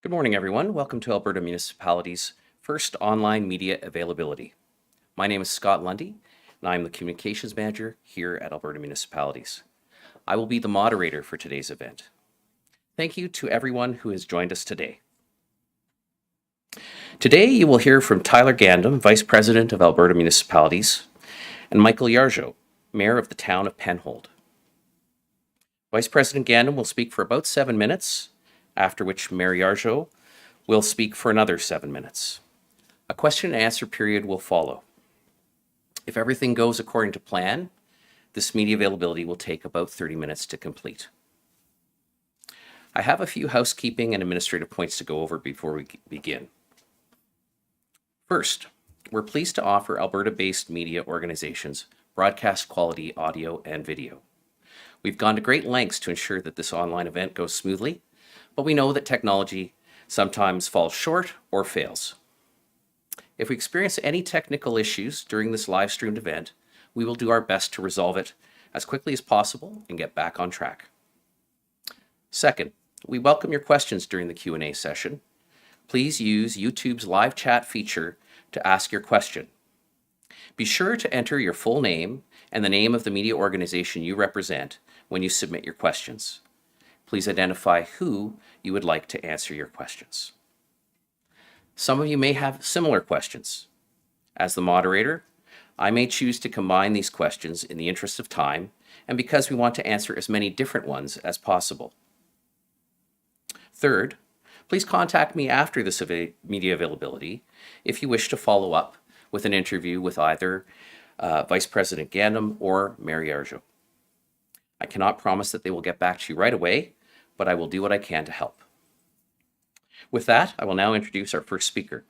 Good morning, everyone. Welcome to Alberta Municipalities' first online media availability. My name is Scott Lundy, and I'm the Communications Manager here at Alberta Municipalities. I will be the moderator for today's event. Thank you to everyone who has joined us today. Today, you will hear from Tyler Gandam, Vice President of Alberta Municipalities, and Michael Yargeau, Mayor of the town of Penhold. Vice President Gandam will speak for about 7 minutes, after which Mayor Yargeau will speak for another 7 minutes. A question and answer period will follow. If everything goes according to plan, this media availability will take about 30 minutes to complete. I have a few housekeeping and administrative points to go over before we begin. First, we're pleased to offer Alberta-based media organizations broadcast quality audio and video. We've gone to great lengths to ensure that this online event goes smoothly, but we know that technology sometimes falls short or fails. If we experience any technical issues during this live streamed event, we will do our best to resolve it as quickly as possible and get back on track. Second, we welcome your questions during the Q&A session. Please use YouTube's live chat feature to ask your question. Be sure to enter your full name and the name of the media organization you represent when you submit your questions. Please identify who you would like to answer your questions. Some of you may have similar questions. As the moderator, I may choose to combine these questions in the interest of time and because we want to answer as many different ones as possible. Third, please contact me after this media availability if you wish to follow up with an interview with either Vice President Gandam or Mayor Yargeau. I cannot promise that they will get back to you right away, but I will do what I can to help. With that, I will now introduce our first speaker,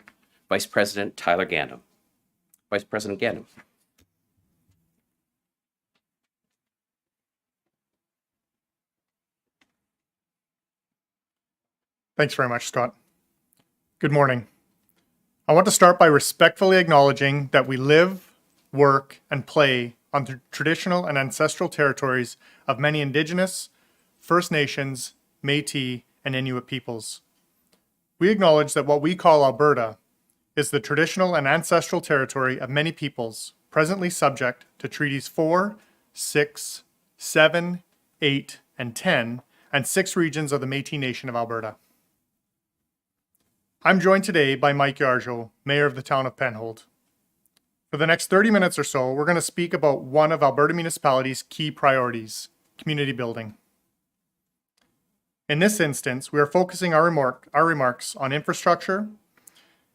Vice President Tyler Gandam. Vice President Gandam. Thanks very much, Scott. Good morning. I want to start by respectfully acknowledging that we live, work, and play on the traditional and ancestral territories of many Indigenous, First Nations, Métis, and Inuit peoples. We acknowledge that what we call Alberta is the traditional and ancestral territory of many peoples presently subject to Treaties 4, 6, 7, 8, and 10, and 6 regions of the Métis Nation of Alberta. I'm joined today by Mike Yargeau, Mayor of the town of Penhold. For the next 30 minutes or so, we're going to speak about one of Alberta Municipalities' key priorities, community building. In this instance, we are focusing our remarks on infrastructure,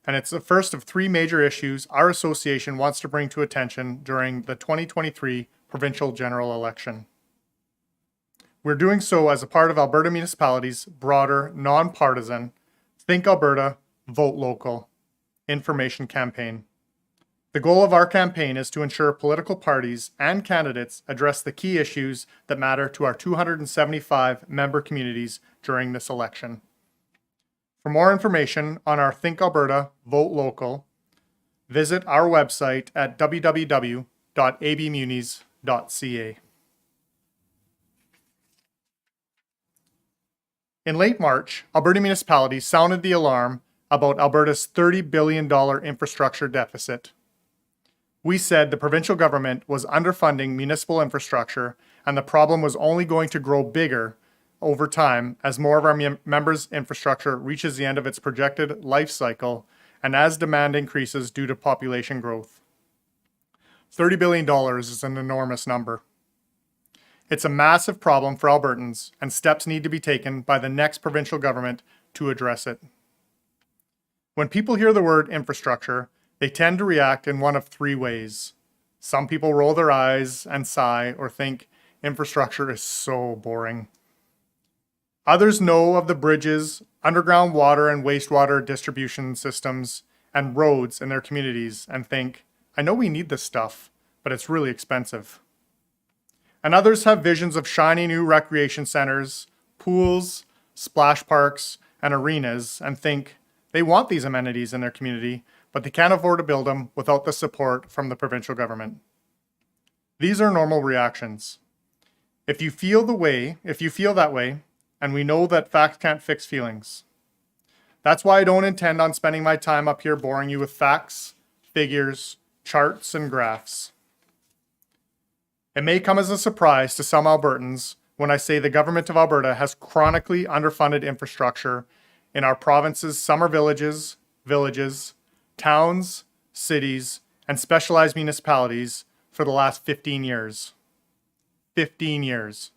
and it's the first of 3 major issues our association wants to bring to attention during the 2023 provincial general election. We're doing so as a part of Alberta Municipalities' broader, non-partisan Think Alberta, Vote Local information campaign. The goal of our campaign is to ensure political parties and candidates address the key issues that matter to our 275 member communities during this election. For more information on our Think Alberta, Vote Local, visit our website at www.abmunis.ca. In late March, Alberta Municipalities sounded the alarm about Alberta's $30 billion infrastructure deficit. We said the provincial government was underfunding municipal infrastructure and the problem was only going to grow bigger over time as more of our members' infrastructure reaches the end of its projected life cycle and as demand increases due to population growth. $30 billion is an enormous number. It's a massive problem for Albertans and steps need to be taken by the next provincial government to address it. When people hear the word infrastructure, they tend to react in one of 3 ways. Some people roll their eyes and sigh or think infrastructure is so boring. Others know of the bridges, underground water and wastewater distribution systems, and roads in their communities and think, I know we need this stuff, but it's really expensive. And others have visions of shiny new recreation centers, pools, splash parks, and arenas and think they want these amenities in their community, but they can't afford to build them without the support from the provincial government. These are normal reactions. If you feel that way, and we know that facts can't fix feelings, That's why I don't intend on spending my time up here boring you with facts, figures, charts, and graphs. It may come as a surprise to some Albertans when I say the government of Alberta has chronically underfunded infrastructure in our province's summer villages, towns, cities, and specialized municipalities for the last 15 years. 15 years.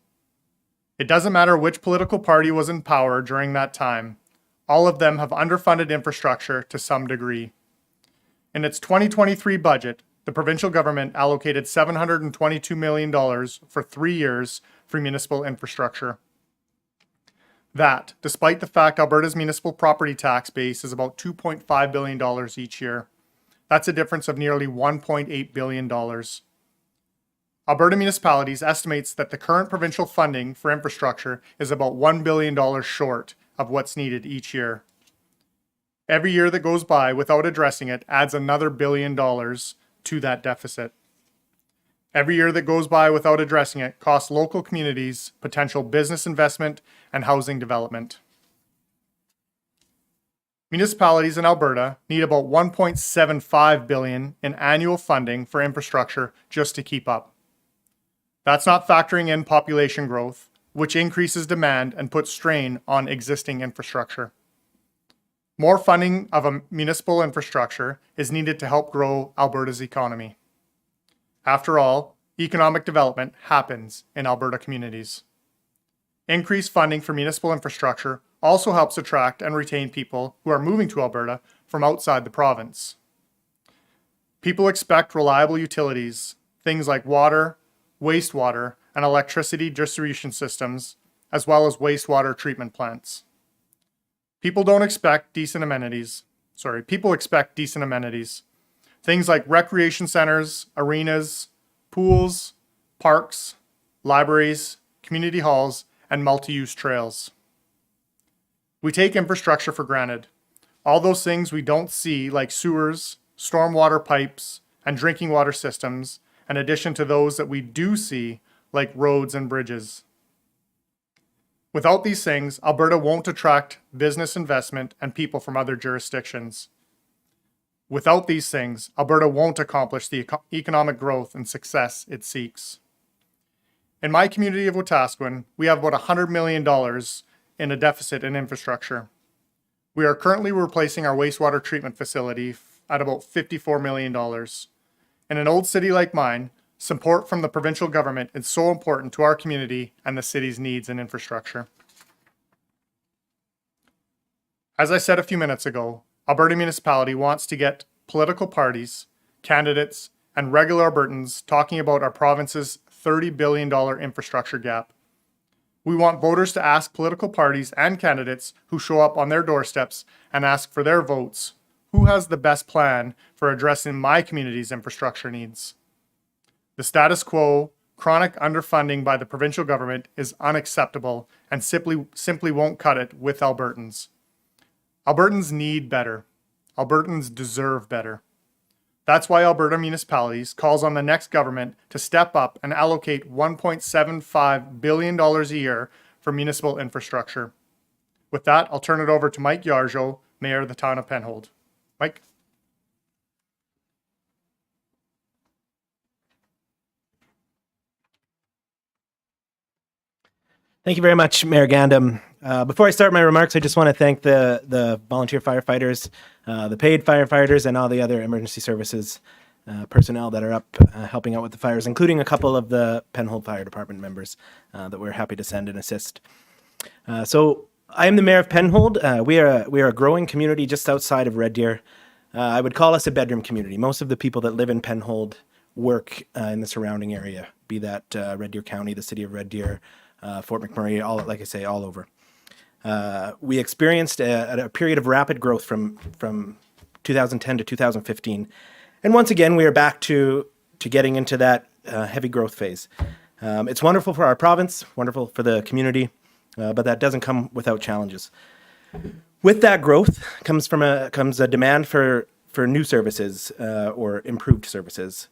It doesn't matter which political party was in power during that time. All of them have underfunded infrastructure to some degree. In its 2023 budget, the provincial government allocated $722 million for 3 years for municipal infrastructure. That, despite the fact Alberta's municipal property tax base is about $2.5 billion each year. That's a difference of nearly $1.8 billion. Alberta Municipalities estimates that the current provincial funding for infrastructure is about $1 billion short of what's needed each year. Every year that goes by without addressing it adds another $1 billion to that deficit. Every year that goes by without addressing it costs local communities potential business investment and housing development. Municipalities in Alberta need about $1.75 billion in annual funding for infrastructure just to keep up. That's not factoring in population growth, which increases demand and puts strain on existing infrastructure. More funding of a municipal infrastructure is needed to help grow Alberta's economy. After all, economic development happens in Alberta communities. Increased funding for municipal infrastructure also helps attract and retain people who are moving to Alberta from outside the province. People expect reliable utilities, things like water, wastewater, and electricity distribution systems, as well as wastewater treatment plants. People expect decent amenities. Things like recreation centers, arenas, pools, parks, libraries, community halls, and multi-use trails. We take infrastructure for granted. All those things we don't see, like sewers, stormwater pipes, and drinking water systems, in addition to those that we do see, like roads and bridges. Without these things, Alberta won't attract business investment and people from other jurisdictions. Without these things, Alberta won't accomplish the economic growth and success it seeks. In my community of Wetaskiwin, we have about $100 million in a deficit in infrastructure. We are currently replacing our wastewater treatment facility at about $54 million. In an old city like mine, support from the provincial government is so important to our community and the city's needs and infrastructure. As I said a few minutes ago, Alberta Municipality wants to get political parties, candidates, and regular Albertans talking about our province's $30 billion infrastructure gap. We want voters to ask political parties and candidates who show up on their doorsteps and ask for their votes, who has the best plan for addressing my community's infrastructure needs? The status quo, chronic underfunding by the provincial government is unacceptable and simply won't cut it with Albertans. Albertans need better. Albertans deserve better. That's why Alberta Municipalities calls on the next government to step up and allocate $1.75 billion a year for municipal infrastructure. With that, I'll turn it over to Mike Yargeau, Mayor of the town of Penhold. Mike? Thank you very much, Mayor Gandam. Before I start my remarks, I just want to thank the volunteer firefighters, the paid firefighters, and all the other emergency services personnel that are up helping out with the fires, including a couple of the Penhold Fire Department members that we're happy to send and assist. So I am the Mayor of Penhold. We are a growing community just outside of Red Deer. I would call us a bedroom community. Most of the people that live in Penhold work in the surrounding area, be that Red Deer County, the city of Red Deer, Fort McMurray, all over. We experienced a period of rapid growth from 2010 to 2015. And once again, we are back to getting into that heavy growth phase. It's wonderful for our province, wonderful for the community, but that doesn't come without challenges. With that growth comes a demand for new services or improved services.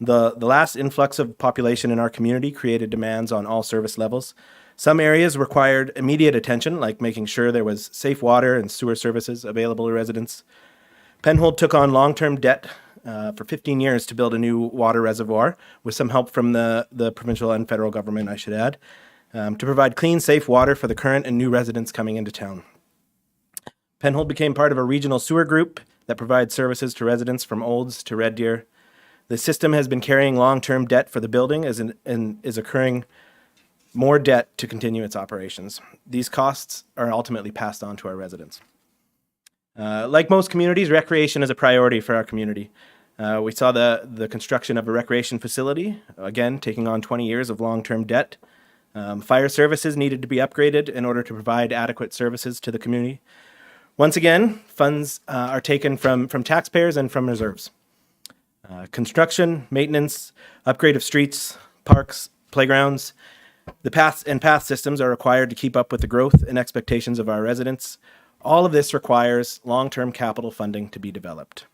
The last influx of population in our community created demands on all service levels. Some areas required immediate attention, like making sure there was safe water and sewer services available to residents. Penhold took on long-term debt for 15 years to build a new water reservoir, with some help from the provincial and federal government, I should add, to provide clean, safe water for the current and new residents coming into town. Penhold became part of a regional sewer group that provides services to residents from Olds to Red Deer. The system has been carrying long-term debt for the building and is incurring more debt to continue its operations. These costs are ultimately passed on to our residents. Like most communities, recreation is a priority for our community. We saw the construction of a recreation facility, again, taking on 20 years of long-term debt. Fire services needed to be upgraded in order to provide adequate services to the community. Once again, funds are taken from taxpayers and from reserves. Construction, maintenance, upgrade of streets, parks, playgrounds. The path systems are required to keep up with the growth and expectations of our residents. All of this requires long-term capital funding to be developed.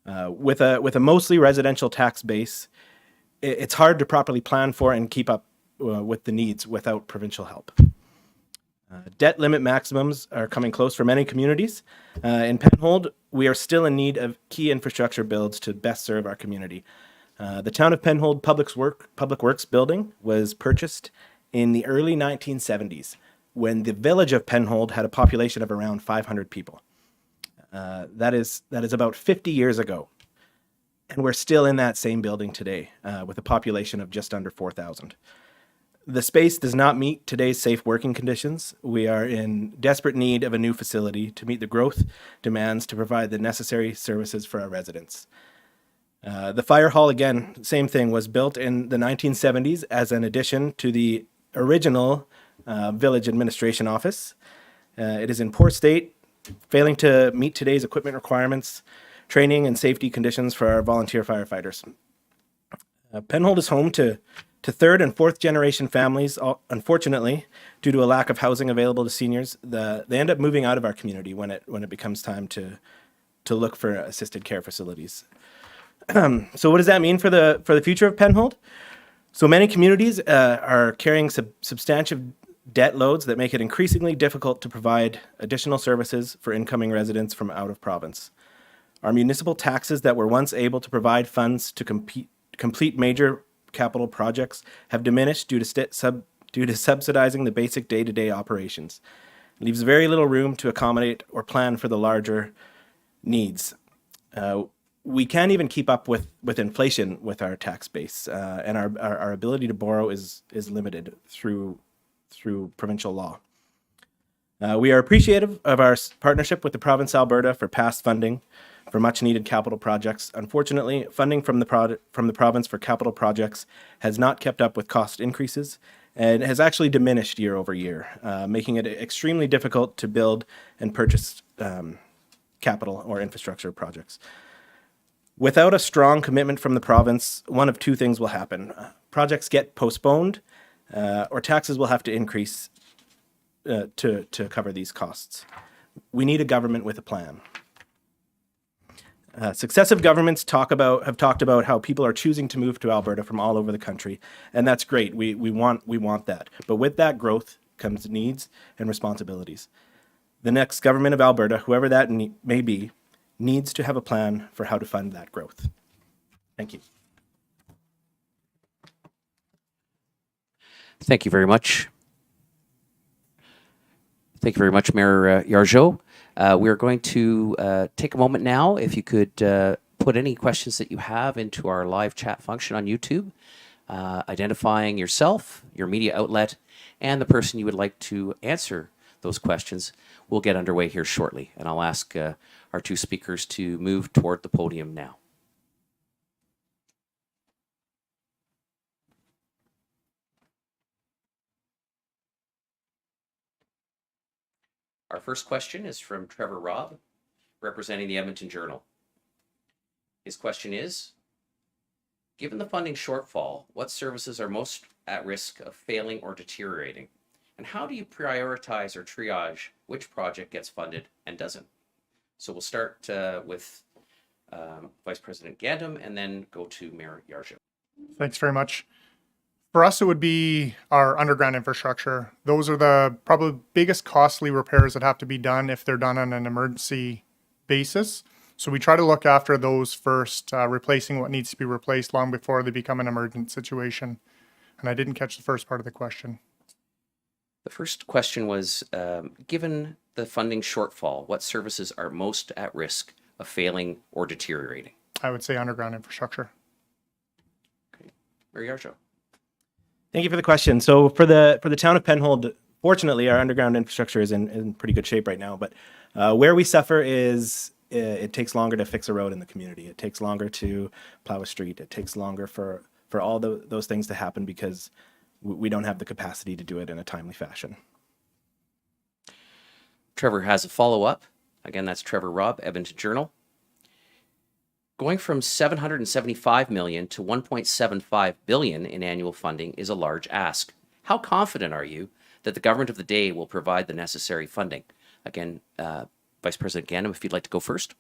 With a mostly residential tax base, it's hard to properly plan for and keep up with the needs without provincial help. Debt limit maximums are coming close for many communities. In Penhold, we are still in need of key infrastructure builds to best serve our community. The Town of Penhold Public Works building was purchased in the early 1970s, when the village of Penhold had a population of around 500 people. That is about 50 years ago. And we're still in that same building today, with a population of just under 4,000. The space does not meet today's safe working conditions. We are in desperate need of a new facility to meet the growth demands to provide the necessary services for our residents. The fire hall, again, same thing, was built in the 1970s as an addition to the original village administration office. It is in poor state, failing to meet today's equipment requirements, training and safety conditions for our volunteer firefighters. Penhold is home to third and fourth generation families. Unfortunately, due to a lack of housing available to seniors, they end up moving out of our community when it becomes time to look for assisted care facilities. So what does that mean for the future of Penhold? So many communities are carrying substantial debt loads that make it increasingly difficult to provide additional services for incoming residents from out of province. Our municipal taxes that were once able to provide funds to complete major capital projects have diminished due to subsidizing the basic day-to-day operations. It leaves very little room to accommodate or plan for the larger needs. We can't even keep up with inflation with our tax base, and our ability to borrow is limited through provincial law. We are appreciative of our partnership with the province of Alberta for past funding for much needed capital projects. Unfortunately, funding from the province for capital projects has not kept up with cost increases and has actually diminished year over year, making it extremely difficult to build and purchase capital or infrastructure projects. Without a strong commitment from the province, one of two things will happen. Projects get postponed, or taxes will have to increase to cover these costs. We need a government with a plan. Successive governments have talked about how people are choosing to move to Alberta from all over the country, and that's great. We want that. But with that growth comes needs and responsibilities. The next government of Alberta, whoever that may be, needs to have a plan for how to fund that growth. Thank you. Thank you very much. Thank you very much, Mayor Yargeau. We're going to take a moment now. If you could put any questions that you have into our live chat function on YouTube, identifying yourself, your media outlet, and the person you would like to answer those questions. We'll get underway here shortly, and I'll ask our two speakers to move toward the podium now. Our first question is from Trevor Robb, representing the Edmonton Journal. His question is, given the funding shortfall, what services are most at risk of failing or deteriorating? And how do you prioritize or triage which project gets funded and doesn't? So we'll start with Vice President Gandam, and then go to Mayor Yarjo. Thanks very much. For us, it would be our underground infrastructure. Those are the probably biggest costly repairs that have to be done if they're done on an emergency basis. So we try to look after those first, replacing what needs to be replaced long before they become an emergent situation. And I didn't catch the first part of the question. The first question was, given the funding shortfall, what services are most at risk of failing or deteriorating? I would say underground infrastructure. Okay. Mayor Yarjo. Thank you for the question. So for the town of Penhold, fortunately, our underground infrastructure is in pretty good shape right now. But where we suffer is it takes longer to fix a road in the community. It takes longer to plow a street. It takes longer for all those things to happen because we don't have the capacity to do it in a timely fashion. Trevor has a follow-up. Again, that's Trevor Robb, Edmonton Journal. Going from $775 million to $1.75 billion in annual funding is a large ask. How confident are you that the government of the day will provide the necessary funding? Again, Vice President Gandam, if you'd like to go first.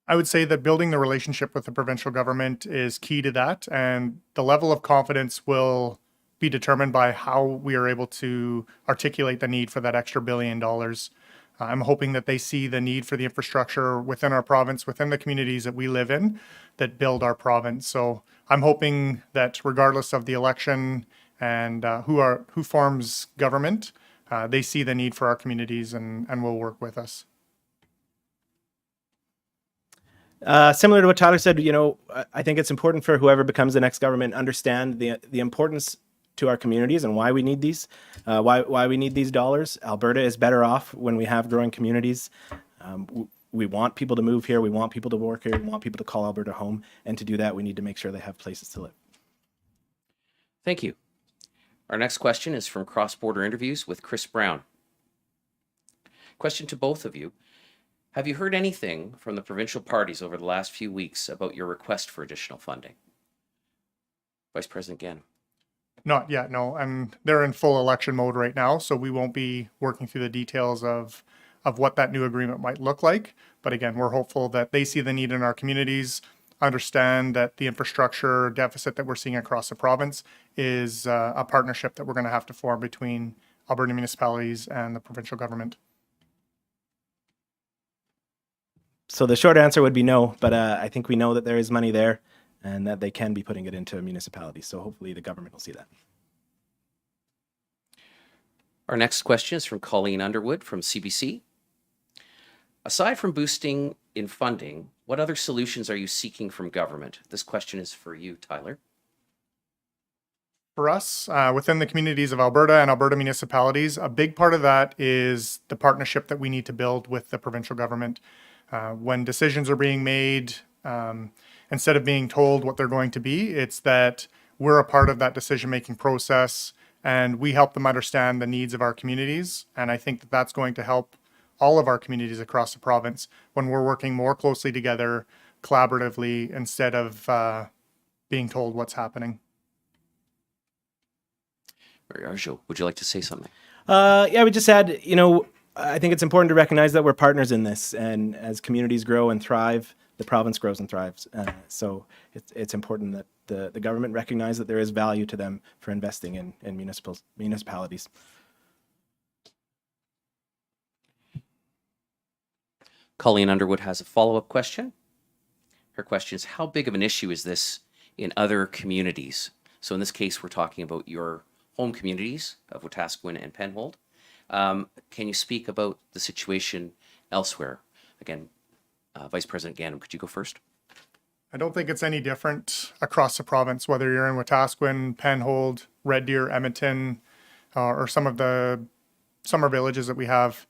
I would say that building the relationship with the provincial government is key to that, and the level of confidence will be determined by how we are able to articulate the need for that extra $1 billion. I'm hoping that they see the need for the infrastructure within our province, within the communities that we live in, that build our province. So I'm hoping that regardless of the election and who forms government, they see the need for our communities and will work with us. Similar to what Tyler said, I think it's important for whoever becomes the next government understand the importance to our communities and why we need these, why we need these dollars. Alberta is better off when we have growing communities. We want people to move here. We want people to work here. We want people to call Alberta home. And to do that, we need to make sure they have places to live. Thank you. Our next question is from Cross Border Interviews with Chris Brown. Question to both of you. Have you heard anything from the provincial parties over the last few weeks about your request for additional funding? Vice President Gandam. Not yet, no. And they're in full election mode right now, so we won't be working through the details of what that new agreement might look like. But again, we're hopeful that they see the need in our communities, understand that the infrastructure deficit that we're seeing across the province is a partnership that we're going to have to form between Alberta municipalities and the provincial government. So the short answer would be no, but I think we know that there is money there and that they can be putting it into municipalities. So hopefully the government will see that. Our next question is from Colleen Underwood from CBC. Aside from boosting in funding, what other solutions are you seeking from government? This question is for you, Tyler. For us, within the communities of Alberta and Alberta municipalities, a big part of that is the partnership that we need to build with the provincial government. When decisions are being made, instead of being told what they're going to be, it's that we're a part of that decision-making process and we help them understand the needs of our communities. And I think that that's going to help all of our communities across the province when we're working more closely together, collaboratively, instead of being told what's happening. Arjo, would you like to say something? Yeah, we just had, I think it's important to recognize that we're partners in this, and as communities grow and thrive, the province grows and thrives. So it's important that the government recognize that there is value to them for investing in municipalities. Colleen Underwood has a follow-up question. Her question is, how big of an issue is this in other communities? So in this case, we're talking about your home communities of Wetaskiwin and Penhold. Can you speak about the situation elsewhere? Again, Vice President Gandam, could you go first? I don't think it's any different across the province, whether you're in Wetaskiwin, Penhold, Red Deer, Edmonton, or some of the summer villages that we have.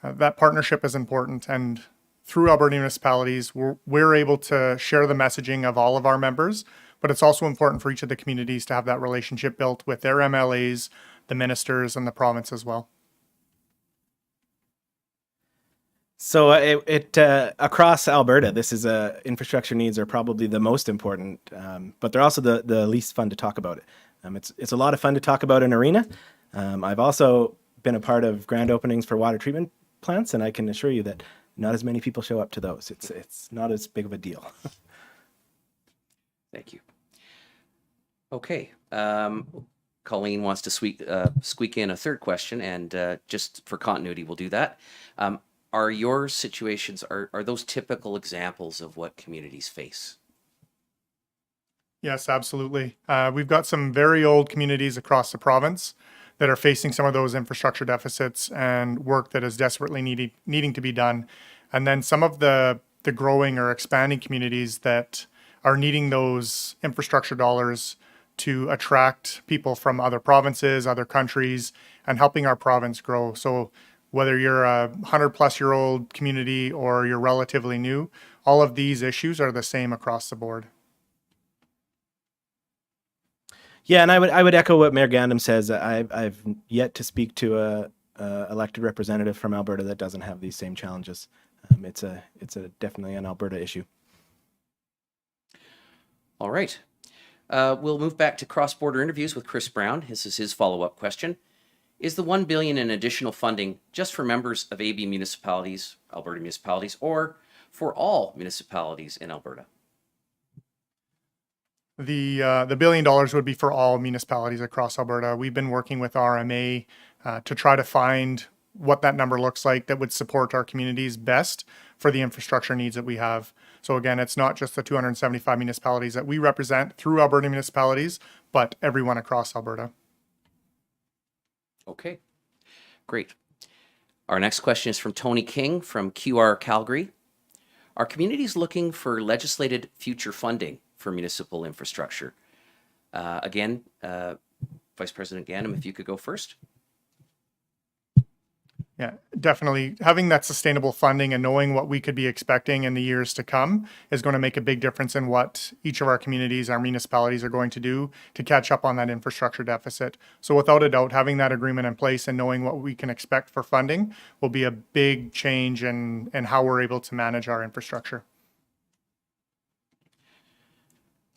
That partnership is important, and through Alberta municipalities, we're able to share the messaging of all of our members, but it's also important for each of the communities to have that relationship built with their MLAs, the ministers, and the province as well. So across Alberta, this is infrastructure needs are probably the most important, but they're also the least fun to talk about. It's a lot of fun to talk about an arena. I've also been a part of grand openings for water treatment plants, and I can assure you that not as many people show up to those. It's not as big of a deal. Thank you. Okay. Colleen wants to squeak in a third question, and just for continuity, we'll do that. Are your situations, are those typical examples of what communities face? Yes, absolutely. We've got some very old communities across the province that are facing some of those infrastructure deficits and work that is desperately needing to be done. And then some of the growing or expanding communities that are needing those infrastructure dollars to attract people from other provinces, other countries, and helping our province grow. So whether you're a 100-plus-year-old community or you're relatively new, all of these issues are the same across the board. Yeah, and I would echo what Mayor Gandam says. I've yet to speak to a elected representative from Alberta that doesn't have these same challenges. It's definitely an Alberta issue. All right. We'll move back to cross-border interviews with Chris Brown. This is his follow-up question. Is the $1 billion in additional funding just for members of AB municipalities, Alberta municipalities, or for all municipalities in Alberta? The $1 billion would be for all municipalities across Alberta. We've been working with RMA to try to find what that number looks like that would support our communities best for the infrastructure needs that we have. So again, it's not just the 275 municipalities that we represent through Alberta municipalities, but everyone across Alberta. Okay, great. Our next question is from Tony King from QR Calgary. Are communities looking for legislated future funding for municipal infrastructure? Again, Vice President Gandam, if you could go first. Yeah, definitely. Having that sustainable funding and knowing what we could be expecting in the years to come is going to make a big difference in what each of our communities, our municipalities are going to do to catch up on that infrastructure deficit. So without a doubt, having that agreement in place and knowing what we can expect for funding will be a big change in how we're able to manage our infrastructure.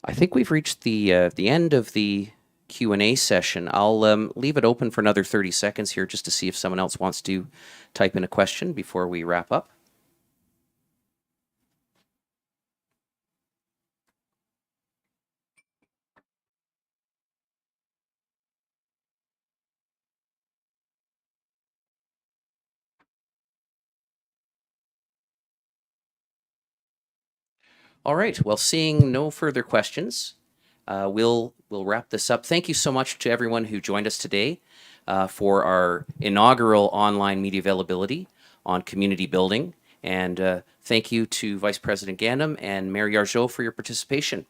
I think we've reached the end of the Q&A session. I'll leave it open for another 30 seconds here just to see if someone else wants to type in a question before we wrap up. All right, well, seeing no further questions, we'll wrap this up. Thank you so much to everyone who joined us today for our inaugural online media availability on community building. And thank you to Vice President Gandam and Mayor Yargeau for your participation.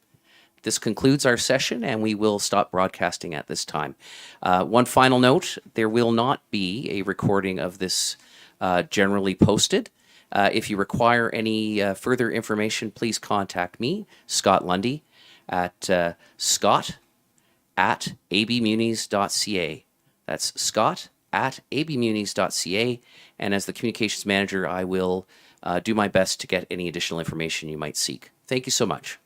This concludes our session, and we will stop broadcasting at this time. One final note, there will not be a recording of this generally posted. If you require any further information, please contact me, Scott Lundy, at scott@abmunis.ca. That's scott@abmunis.ca. And as the communications manager, I will do my best to get any additional information you might seek. Thank you so much.